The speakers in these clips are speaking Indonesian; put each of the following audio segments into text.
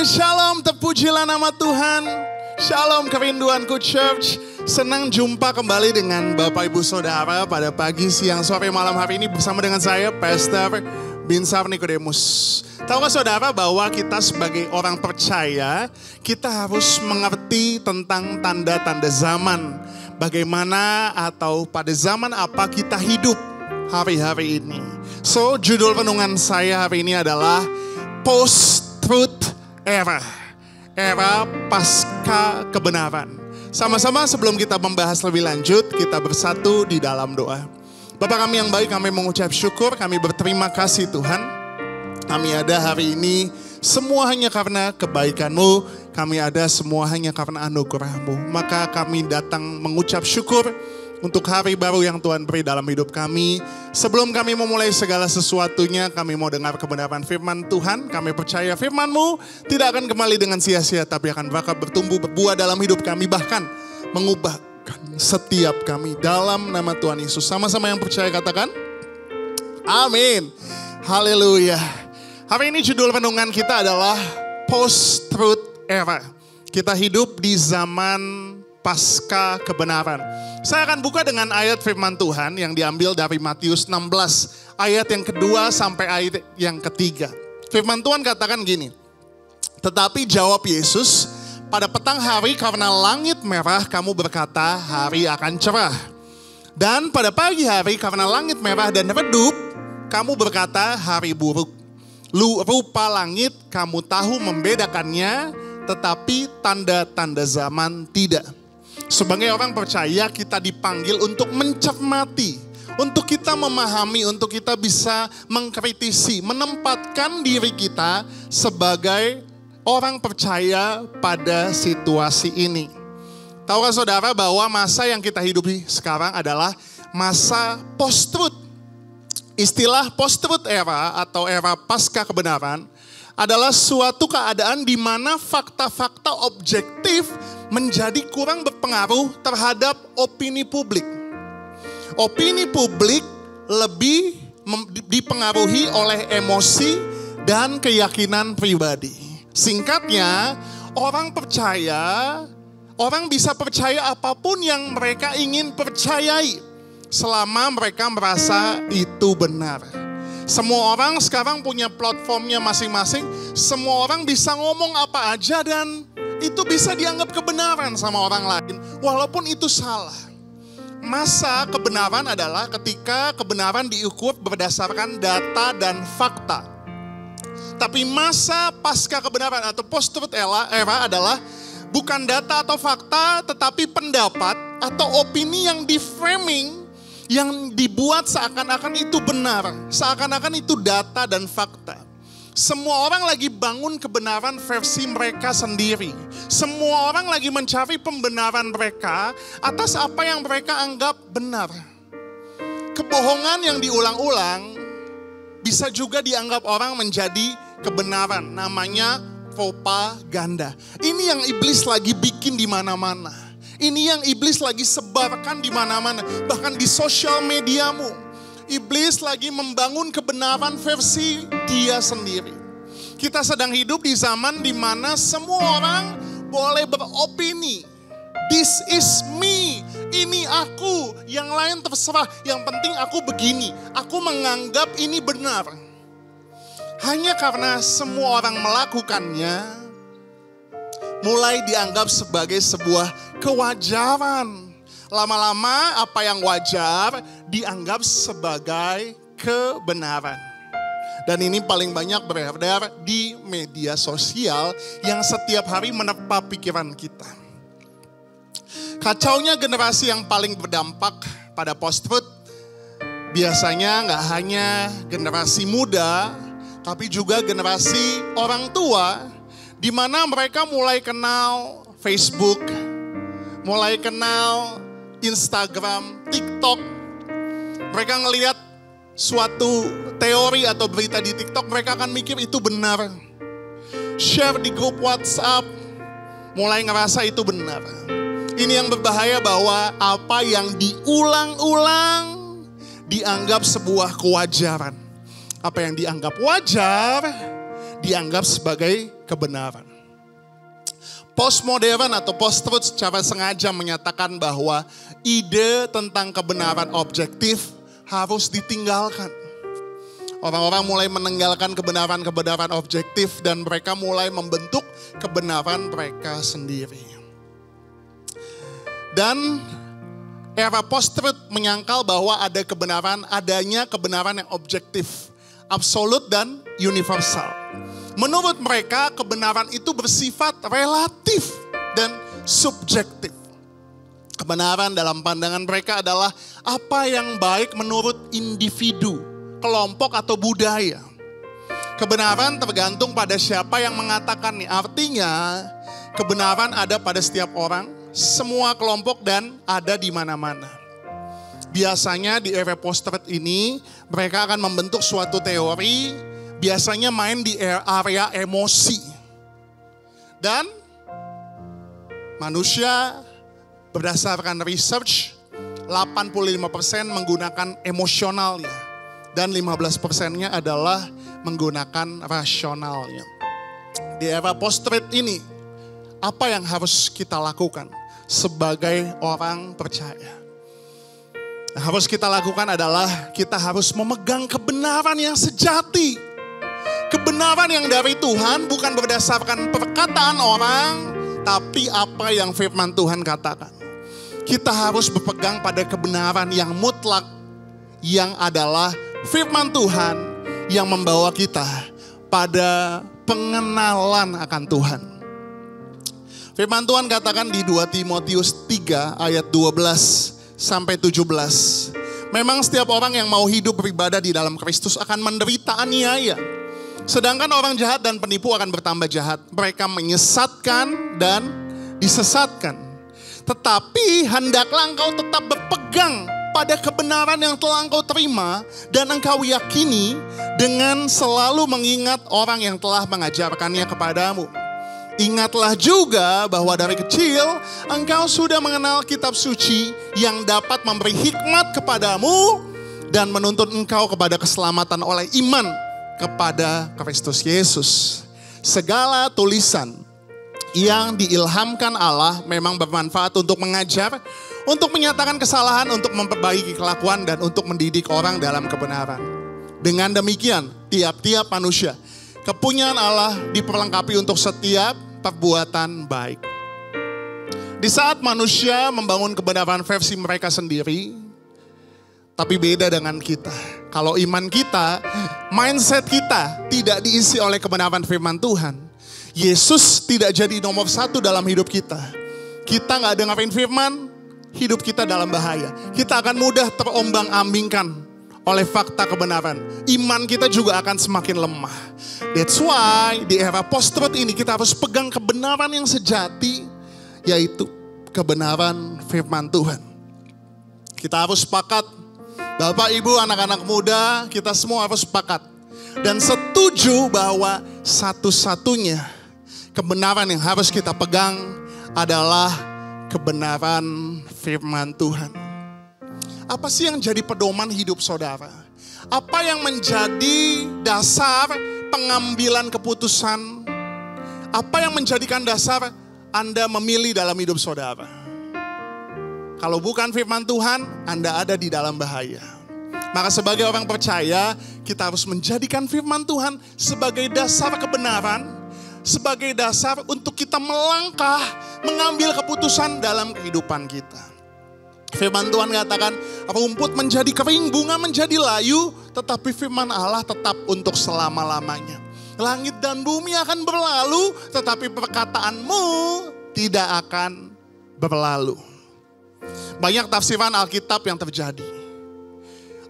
Shalom, terpujilah nama Tuhan. Shalom kerinduanku Church. Senang jumpa kembali dengan Bapak Ibu Saudara pada pagi, siang, sore, malam hari ini bersama dengan saya, Pastor Binsar Nikodemus. Tahukah saudara bahwa kita sebagai orang percaya, kita harus mengerti tentang tanda-tanda zaman. Bagaimana atau pada zaman apa kita hidup hari-hari ini. So, judul renungan saya hari ini adalah Post-Truth Era. Era pasca kebenaran. Sama-sama sebelum kita membahas lebih lanjut, kita bersatu di dalam doa. Bapa kami yang baik, kami mengucap syukur, kami berterima kasih Tuhan. Kami ada hari ini semua hanya karena kebaikan-Mu, kami ada semua hanya karena anugerah-Mu. Maka kami datang mengucap syukur untuk hari baru yang Tuhan beri dalam hidup kami. Sebelum kami memulai segala sesuatunya, kami mau dengar kebenaran firman Tuhan. Kami percaya firman-Mu tidak akan kembali dengan sia-sia, tapi akan bakal bertumbuh, berbuah dalam hidup kami. Bahkan mengubahkan setiap kami dalam nama Tuhan Yesus. Sama-sama yang percaya katakan, amin. Haleluya. Hari ini judul renungan kita adalah Post-Truth Era. Kita hidup di zaman pasca kebenaran. Saya akan buka dengan ayat firman Tuhan yang diambil dari Matius 16. Ayat yang kedua sampai ayat yang ketiga. Firman Tuhan katakan gini. Tetapi jawab Yesus, pada petang hari karena langit merah kamu berkata hari akan cerah. Dan pada pagi hari karena langit merah dan redup kamu berkata hari buruk. Rupa langit kamu tahu membedakannya, tetapi tanda-tanda zaman tidak. Sebagai orang percaya kita dipanggil untuk mencermati, untuk kita memahami, untuk kita bisa mengkritisi, menempatkan diri kita sebagai orang percaya pada situasi ini. Tahukah saudara bahwa masa yang kita hidupi sekarang adalah masa post-truth. Istilah post-truth era atau era pasca kebenaran adalah suatu keadaan di mana fakta-fakta objektif menjadi kurang berpengaruh terhadap opini publik. Opini publik lebih dipengaruhi oleh emosi dan keyakinan pribadi. Singkatnya, orang bisa percaya apapun yang mereka ingin percayai selama mereka merasa itu benar. Semua orang sekarang punya platformnya masing-masing. Semua orang bisa ngomong apa aja dan itu bisa dianggap kebenaran sama orang lain. Walaupun itu salah. Masa kebenaran adalah ketika kebenaran diukur berdasarkan data dan fakta. Tapi masa pasca kebenaran atau post-truth era adalah bukan data atau fakta, tetapi pendapat atau opini yang di-framing, yang dibuat seakan-akan itu benar, seakan-akan itu data dan fakta. Semua orang lagi bangun kebenaran versi mereka sendiri. Semua orang lagi mencari pembenaran mereka atas apa yang mereka anggap benar. Kebohongan yang diulang-ulang bisa juga dianggap orang menjadi kebenaran. Namanya propaganda. Ini yang iblis lagi bikin di mana-mana. Ini yang iblis lagi sebarkan di mana-mana, bahkan di sosial mediamu. Iblis lagi membangun kebenaran versi dia sendiri. Kita sedang hidup di zaman di mana semua orang boleh beropini. This is me, ini aku, yang lain terserah. Yang penting aku begini, aku menganggap ini benar. Hanya karena semua orang melakukannya, mulai dianggap sebagai sebuah kewajaran. Lama-lama apa yang wajar dianggap sebagai kebenaran. Dan ini paling banyak beredar di media sosial yang setiap hari menerpa pikiran kita. Kacaunya generasi yang paling berdampak pada post-truth biasanya nggak hanya generasi muda, tapi juga generasi orang tua, di mana mereka mulai kenal Facebook, mulai kenal Instagram, TikTok. Mereka ngelihat suatu teori atau berita di TikTok, mereka akan mikir itu benar. Share di grup WhatsApp, mulai ngerasa itu benar. Ini yang berbahaya bahwa apa yang diulang-ulang dianggap sebuah kewajaran. Apa yang dianggap wajar dianggap sebagai kebenaran. Postmodern atau post-truth secara sengaja menyatakan bahwa ide tentang kebenaran objektif harus ditinggalkan. Orang-orang mulai meninggalkan kebenaran-kebenaran objektif dan mereka mulai membentuk kebenaran mereka sendiri. Dan era post-truth menyangkal bahwa adanya kebenaran yang objektif, absolut dan universal. Menurut mereka kebenaran itu bersifat relatif dan subjektif. Kebenaran dalam pandangan mereka adalah apa yang baik menurut individu, kelompok atau budaya. Kebenaran tergantung pada siapa yang mengatakannya. Artinya kebenaran ada pada setiap orang, semua kelompok dan ada di mana-mana. Biasanya di era post-truth ini mereka akan membentuk suatu teori, biasanya main di area emosi. Dan manusia berdasarkan research 85% menggunakan emosionalnya dan 15%-nya adalah menggunakan rasionalnya. Di era post-truth ini apa yang harus kita lakukan sebagai orang percaya? Harus kita lakukan adalah kita harus memegang kebenaran yang sejati. Kebenaran yang dari Tuhan bukan berdasarkan perkataan orang, tapi apa yang firman Tuhan katakan. Kita harus berpegang pada kebenaran yang mutlak, yang adalah firman Tuhan yang membawa kita pada pengenalan akan Tuhan. Firman Tuhan katakan di 2 Timotius 3 ayat 12 sampai 17. Memang setiap orang yang mau hidup beribadah di dalam Kristus akan menderita aniaya. Sedangkan orang jahat dan penipu akan bertambah jahat. Mereka menyesatkan dan disesatkan. Tetapi hendaklah engkau tetap berpegang pada kebenaran yang telah engkau terima dan engkau yakini dengan selalu mengingat orang yang telah mengajarkannya kepadamu. Ingatlah juga bahwa dari kecil engkau sudah mengenal kitab suci yang dapat memberi hikmat kepadamu dan menuntun engkau kepada keselamatan oleh iman kepada Kristus Yesus. Segala tulisan yang diilhamkan Allah memang bermanfaat untuk mengajar, untuk menyatakan kesalahan, untuk memperbaiki kelakuan dan untuk mendidik orang dalam kebenaran. Dengan demikian, tiap-tiap manusia kepunyaan Allah diperlengkapi untuk setiap perbuatan baik. Di saat manusia membangun kebenaran versi mereka sendiri, tapi beda dengan kita. Kalau iman kita, mindset kita tidak diisi oleh kebenaran firman Tuhan, Yesus tidak jadi nomor satu dalam hidup kita. Kita gak dengerin firman, hidup kita dalam bahaya. Kita akan mudah terombang-ambingkan oleh fakta kebenaran. Iman kita juga akan semakin lemah. That's why di era post-truth ini kita harus pegang kebenaran yang sejati, yaitu kebenaran firman Tuhan. Kita harus sepakat, Bapak, Ibu, anak-anak muda, kita semua harus sepakat dan setuju bahwa satu-satunya kebenaran yang harus kita pegang adalah kebenaran firman Tuhan. Apa sih yang jadi pedoman hidup saudara? Apa yang menjadi dasar pengambilan keputusan? Apa yang menjadikan dasar Anda memilih dalam hidup saudara? Kalau bukan firman Tuhan, Anda ada di dalam bahaya. Maka sebagai orang percaya, kita harus menjadikan firman Tuhan sebagai dasar kebenaran, sebagai dasar untuk kita melangkah, mengambil keputusan dalam kehidupan kita. Firman Tuhan katakan, rumput menjadi kering, bunga menjadi layu, tetapi firman Allah tetap untuk selama-lamanya. Langit dan bumi akan berlalu, tetapi perkataanmu tidak akan berlalu. Banyak tafsiran Alkitab yang terjadi.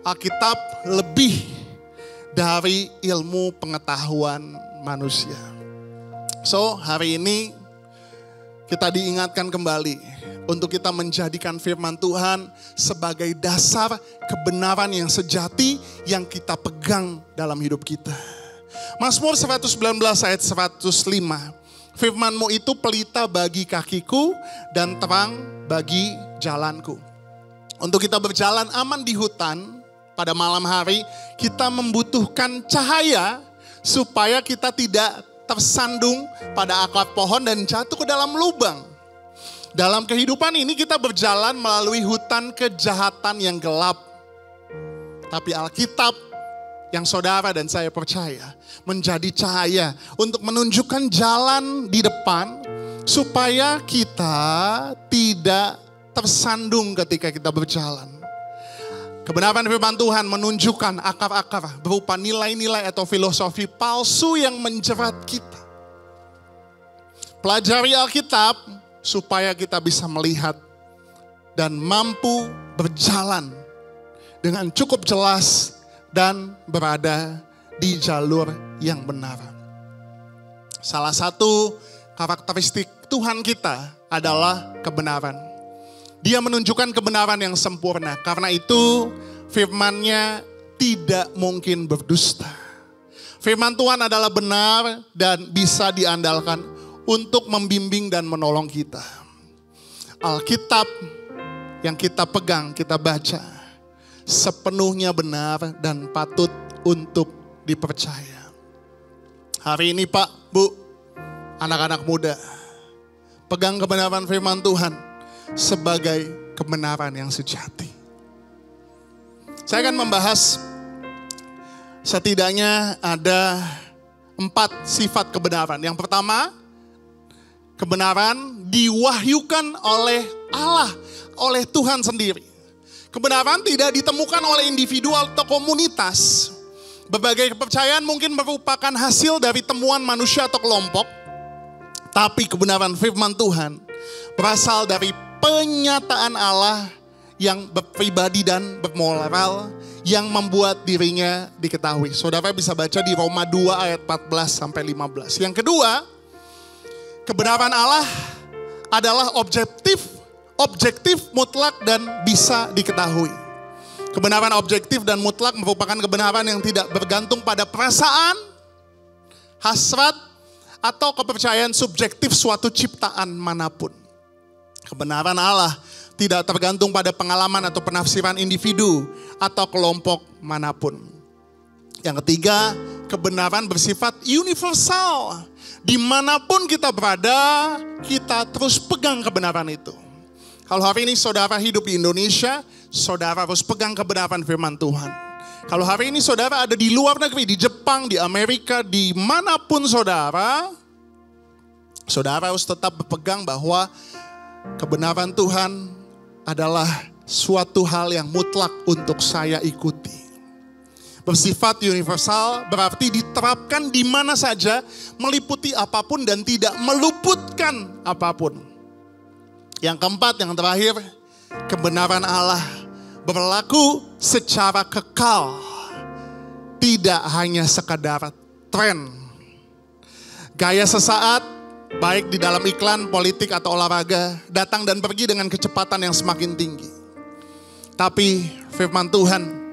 Alkitab lebih dari ilmu pengetahuan manusia. So, hari ini kita diingatkan kembali untuk kita menjadikan firman Tuhan sebagai dasar kebenaran yang sejati yang kita pegang dalam hidup kita. Mazmur 119 ayat 105. Firman-Mu itu pelita bagi kakiku dan terang bagi jalanku. Untuk kita berjalan aman di hutan pada malam hari, kita membutuhkan cahaya supaya kita tidak tersandung pada akar pohon dan jatuh ke dalam lubang. Dalam kehidupan ini kita berjalan melalui hutan kejahatan yang gelap. Tapi Alkitab yang saudara dan saya percaya menjadi cahaya untuk menunjukkan jalan di depan supaya kita tidak tersandung ketika kita berjalan. Kebenaran firman Tuhan menunjukkan akar-akar berupa nilai-nilai atau filosofi palsu yang menjerat kita. Pelajari Alkitab supaya kita bisa melihat dan mampu berjalan dengan cukup jelas dan berada di jalur yang benar. Salah satu karakteristik Tuhan kita adalah kebenaran. Dia menunjukkan kebenaran yang sempurna. Karena itu firman-Nya tidak mungkin berdusta. Firman Tuhan adalah benar dan bisa diandalkan untuk membimbing dan menolong kita. Alkitab yang kita pegang, kita baca, sepenuhnya benar dan patut untuk dipercaya. Hari ini Pak, Bu, anak-anak muda, pegang kebenaran firman Tuhan sebagai kebenaran yang sejati. Saya akan membahas setidaknya ada 4 sifat kebenaran. Yang pertama, kebenaran diwahyukan oleh Allah, oleh Tuhan sendiri. Kebenaran tidak ditemukan oleh individu atau komunitas. Berbagai kepercayaan mungkin merupakan hasil dari temuan manusia atau kelompok. Tapi kebenaran firman Tuhan berasal dari penyataan Allah yang berpribadi dan bermoral yang membuat dirinya diketahui. Saudara bisa baca di Roma 2 ayat 14-15. Yang kedua, kebenaran Allah adalah objektif, mutlak dan bisa diketahui. Kebenaran objektif dan mutlak merupakan kebenaran yang tidak bergantung pada perasaan, hasrat, atau kepercayaan subjektif suatu ciptaan manapun. Kebenaran Allah tidak tergantung pada pengalaman atau penafsiran individu atau kelompok manapun. Yang ketiga, kebenaran bersifat universal. Dimanapun kita berada, kita terus pegang kebenaran itu. Kalau hari ini saudara hidup di Indonesia, saudara harus pegang kebenaran firman Tuhan. Kalau hari ini saudara ada di luar negeri, di Jepang, di Amerika, dimanapun saudara harus tetap berpegang bahwa kebenaran Tuhan adalah suatu hal yang mutlak untuk saya ikuti. Bersifat universal berarti diterapkan di mana saja, meliputi apapun dan tidak meluputkan apapun. Yang keempat, yang terakhir, kebenaran Allah berlaku secara kekal. Tidak hanya sekadar tren. Gaya sesaat, baik di dalam iklan, politik atau olahraga, datang dan pergi dengan kecepatan yang semakin tinggi. Tapi firman Tuhan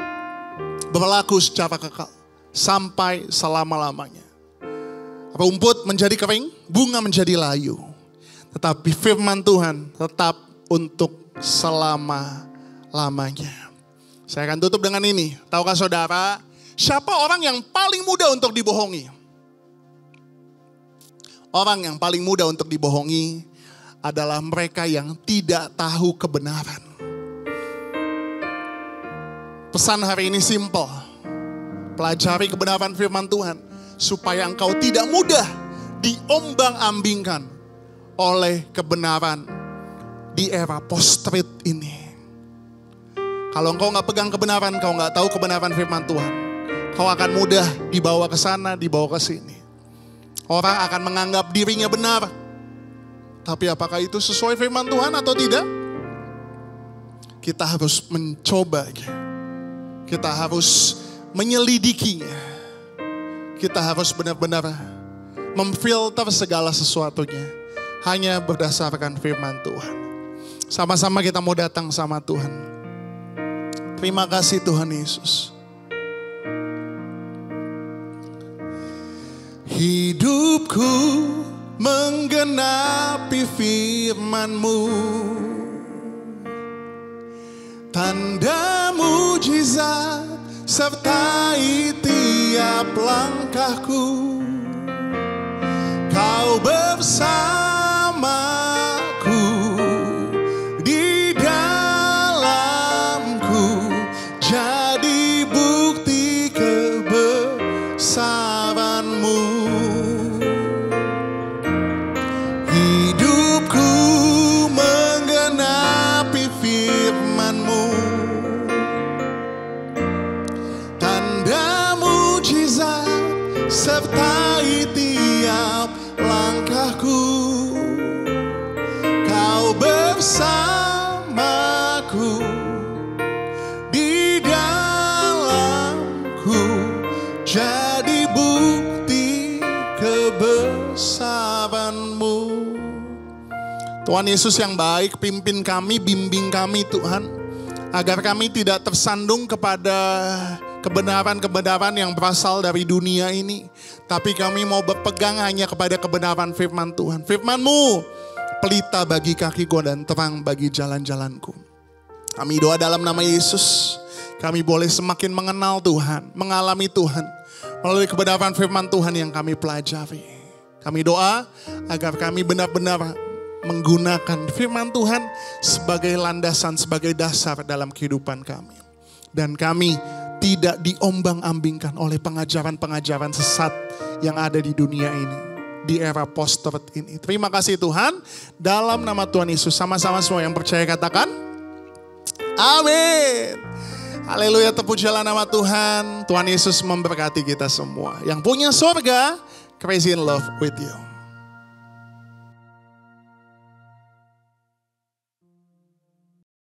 berlaku secara kekal sampai selama-lamanya. Rumput menjadi kering, bunga menjadi layu. Tetapi firman Tuhan tetap untuk selama-lamanya. Saya akan tutup dengan ini. Tahukah saudara, siapa orang yang paling mudah untuk dibohongi? Orang yang paling mudah untuk dibohongi adalah mereka yang tidak tahu kebenaran. Pesan hari ini simple. Pelajari kebenaran firman Tuhan supaya engkau tidak mudah diombang-ambingkan oleh kebenaran di era post-truth ini. Kalau engkau gak pegang kebenaran, kau gak tahu kebenaran firman Tuhan, kau akan mudah dibawa ke sana, dibawa ke sini. Orang akan menganggap dirinya benar. Tapi apakah itu sesuai firman Tuhan atau tidak? Kita harus mencoba. Kita harus menyelidikinya. Kita harus benar-benar memfilter segala sesuatunya hanya berdasarkan firman Tuhan. Sama-sama kita mau datang sama Tuhan. Terima kasih Tuhan Yesus. Hidupku menggenapi firman-Mu. Tanda mujizat sertai tiap langkahku. sertai tiap langkahku. Kau bersamaku di dalamku, jadi bukti kebesaran-Mu. Tuhan Yesus yang baik, pimpin kami, bimbing kami Tuhan, agar kami tidak tersandung kepada kebenaran-kebenaran yang berasal dari dunia ini. Tapi kami mau berpegang hanya kepada kebenaran firman Tuhan. Firman-Mu, pelita bagi kakiku dan terang bagi jalan-jalanku. Kami doa dalam nama Yesus, kami boleh semakin mengenal Tuhan, mengalami Tuhan, melalui kebenaran firman Tuhan yang kami pelajari. Kami doa agar kami benar-benar menggunakan firman Tuhan sebagai landasan, sebagai dasar dalam kehidupan kami. Dan kami tidak diombang-ambingkan oleh pengajaran-pengajaran sesat yang ada di dunia ini, di era post-truth ini. Terima kasih Tuhan, dalam nama Tuhan Yesus. Sama-sama semua yang percaya katakan, amin. Haleluya, terpujilah nama Tuhan. Tuhan Yesus memberkati kita semua. Yang punya surga, crazy in love with you.